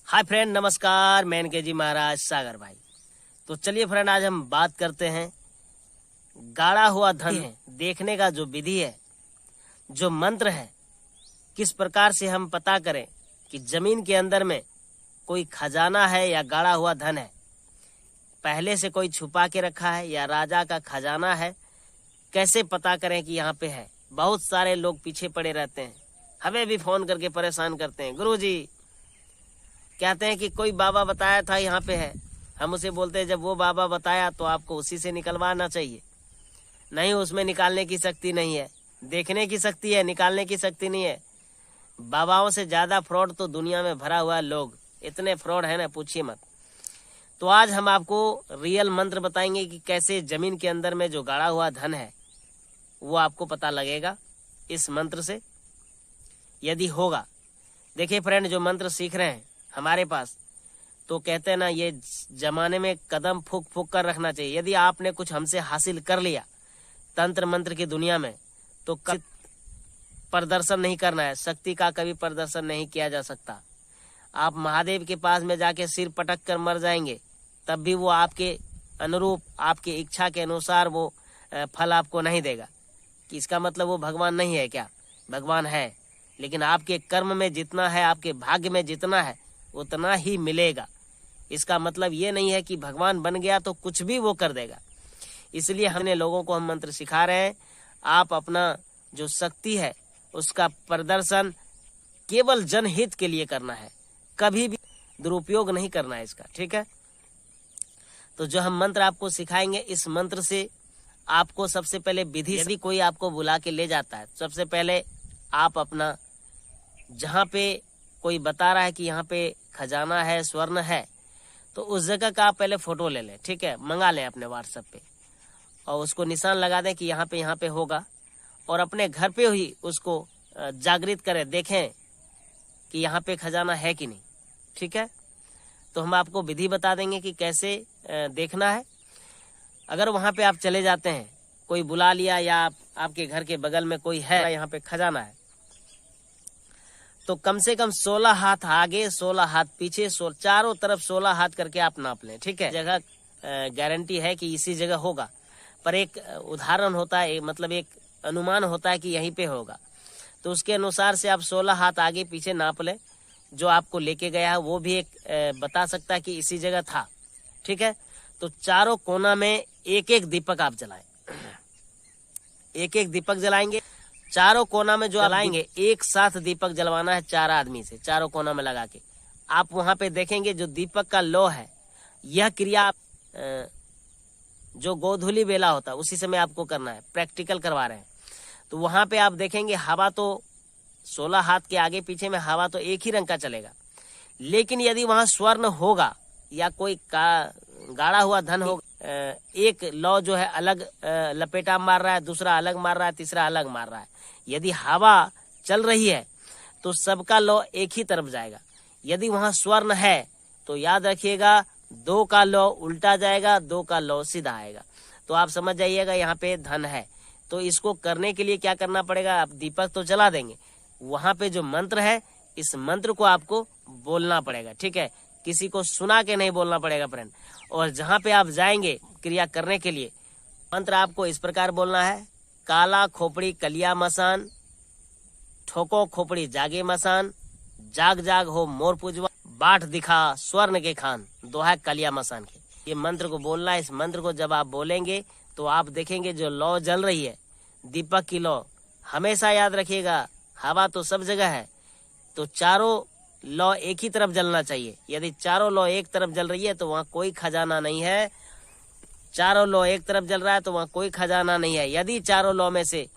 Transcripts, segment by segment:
Hi friend, नमस्कार। मैं के जी महाराज सागर भाई। तो चलिए फ्रेंड, आज हम बात करते हैं गाड़ा हुआ धन है देखने का जो विधि है, जो मंत्र है, किस प्रकार से हम पता करें कि जमीन के अंदर में कोई खजाना है या गाड़ा हुआ धन है, पहले से कोई छुपा के रखा है या राजा का खजाना है। कैसे पता करें कि यहाँ पे है। बहुत सारे लोग पीछे पड़े रहते हैं, हमें भी फोन करके परेशान करते हैं। गुरुजी कहते हैं कि कोई बाबा बताया था यहाँ पे है। हम उसे बोलते हैं जब वो बाबा बताया तो आपको उसी से निकलवाना चाहिए। नहीं, उसमें निकालने की शक्ति नहीं है, देखने की शक्ति है, निकालने की शक्ति नहीं है। बाबाओं से ज्यादा फ्रॉड तो दुनिया में भरा हुआ है। लोग इतने फ्रॉड है ना, पूछिए मत। तो आज हम आपको रियल मंत्र बताएंगे कि कैसे जमीन के अंदर में जो गाड़ा हुआ धन है वो आपको पता लगेगा इस मंत्र से, यदि होगा। देखिए फ्रेंड, जो मंत्र सीख रहे हैं हमारे पास, तो कहते हैं ना, ये जमाने में कदम फूक फूक कर रखना चाहिए। यदि आपने कुछ हमसे हासिल कर लिया तंत्र मंत्र की दुनिया में, तो कभी प्रदर्शन नहीं करना है। शक्ति का कभी प्रदर्शन नहीं किया जा सकता। आप महादेव के पास में जाके सिर पटक कर मर जाएंगे, तब भी वो आपके अनुरूप, आपकी इच्छा के अनुसार वो फल आपको नहीं देगा। कि इसका मतलब वो भगवान नहीं है क्या? भगवान है, लेकिन आपके कर्म में जितना है, आपके भाग्य में जितना है, उतना ही मिलेगा। इसका मतलब ये नहीं है कि भगवान बन गया तो कुछ भी वो कर देगा। इसलिए हमने लोगों को हम मंत्र सिखा रहे हैं। आप अपना जो शक्ति है उसका प्रदर्शन केवल जनहित के लिए करना है, कभी भी दुरुपयोग नहीं करना है इसका, ठीक है। तो जो हम मंत्र आपको सिखाएंगे, इस मंत्र से आपको सबसे पहले विधि, यदि कोई आपको बुला के ले जाता है, सबसे पहले आप अपना, जहाँ पे कोई बता रहा है कि यहाँ पे खजाना है, स्वर्ण है, तो उस जगह का आप पहले फोटो ले लें, ठीक है। मंगा लें अपने व्हाट्सएप पे और उसको निशान लगा दें कि यहाँ पे होगा। और अपने घर पे ही उसको जागृत करें, देखें कि यहाँ पे खजाना है कि नहीं, ठीक है। तो हम आपको विधि बता देंगे कि कैसे देखना है। अगर वहाँ पे आप चले जाते हैं, कोई बुला लिया, या आपके घर के बगल में कोई है, यहाँ पे खजाना है, तो कम से कम 16 हाथ आगे, 16 हाथ पीछे, चारों तरफ 16 हाथ करके आप नाप लें, ठीक है। जगह गारंटी है कि इसी जगह होगा, पर एक उदाहरण होता है, मतलब एक अनुमान होता है कि यहीं पे होगा। तो उसके अनुसार से आप 16 हाथ आगे पीछे नाप लें। जो आपको लेके गया है वो भी एक बता सकता है कि इसी जगह था, ठीक है। तो चारों कोना में एक एक दीपक आप जलाएं, एक एक दीपक जलाएंगे। चारों कोना में जो जलाएंगे, एक साथ दीपक जलवाना है 4 आदमी से, चारों कोना में लगा के। आप वहां पे देखेंगे जो दीपक का लौ है, यह क्रिया जो गोधूली बेला होता है उसी समय आपको करना है, प्रैक्टिकल करवा रहे हैं। तो वहां पे आप देखेंगे हवा तो 16 हाथ के आगे पीछे में हवा तो एक ही रंग का चलेगा, लेकिन यदि वहां स्वर्ण होगा या कोई गाड़ा हुआ धन होगा, एक लौ जो है अलग लपेटा मार रहा है, दूसरा अलग मार रहा है, तीसरा अलग मार रहा है। यदि हवा चल रही है तो सबका लौ एक ही तरफ जाएगा। यदि वहां स्वर्ण है तो याद रखिएगा, 2 का लौ उल्टा जाएगा, 2 का लौ सीधा आएगा। तो आप समझ जाइएगा यहाँ पे धन है। तो इसको करने के लिए क्या करना पड़ेगा, आप दीपक तो जला देंगे, वहां पे जो मंत्र है, इस मंत्र को आपको बोलना पड़ेगा, ठीक है। किसी को सुना के नहीं बोलना पड़ेगा फ्रेंड। और जहाँ पे आप जाएंगे क्रिया करने के लिए, मंत्र आपको इस प्रकार बोलना है। काला खोपड़ी कलिया मसान, ठोको खोपड़ी जागे मसान, जाग जाग हो मोर पुजवा, बाट दिखा स्वर्ण के खान, दोहा कलिया मसान के। ये मंत्र को बोलना है। इस मंत्र को जब आप बोलेंगे तो आप देखेंगे जो लौ जल रही है, दीपक की लौ, हमेशा याद रखिएगा, हवा तो सब जगह है, तो चारों लौ एक ही तरफ जलना चाहिए। यदि चारों लौ एक तरफ जल रही है तो वहाँ कोई खजाना नहीं है। चारों लौ एक तरफ जल रहा है तो वहाँ कोई खजाना नहीं है। यदि चारों लौ में से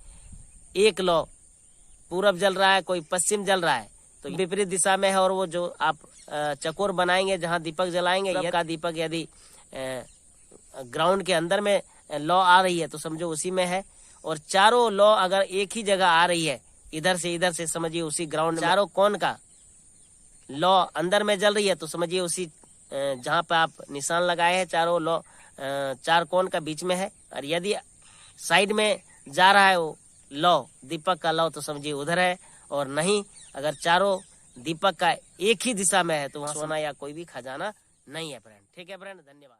एक लौ पूरब जल रहा है, कोई पश्चिम जल रहा है, तो विपरीत दिशा में है। और वो जो आप चकोर बनाएंगे जहाँ दीपक जलाएंगे, का दीपक यदि ग्राउंड के अंदर में लौ आ रही है तो समझो उसी में है। और चारों लौ अगर एक ही जगह आ रही है, इधर से समझिए उसी ग्राउंड, चारों कोण का लौ अंदर में जल रही है तो समझिए उसी जहाँ पे आप निशान लगाए हैं, चारों लौ 4 कोण का बीच में है। और यदि साइड में जा रहा है वो लौ, दीपक का लौ, तो समझिए उधर है। और नहीं, अगर चारों दीपक का एक ही दिशा में है, तो वहाँ सोना या कोई भी खजाना नहीं है फ्रेंड। ठीक है फ्रेंड, धन्यवाद।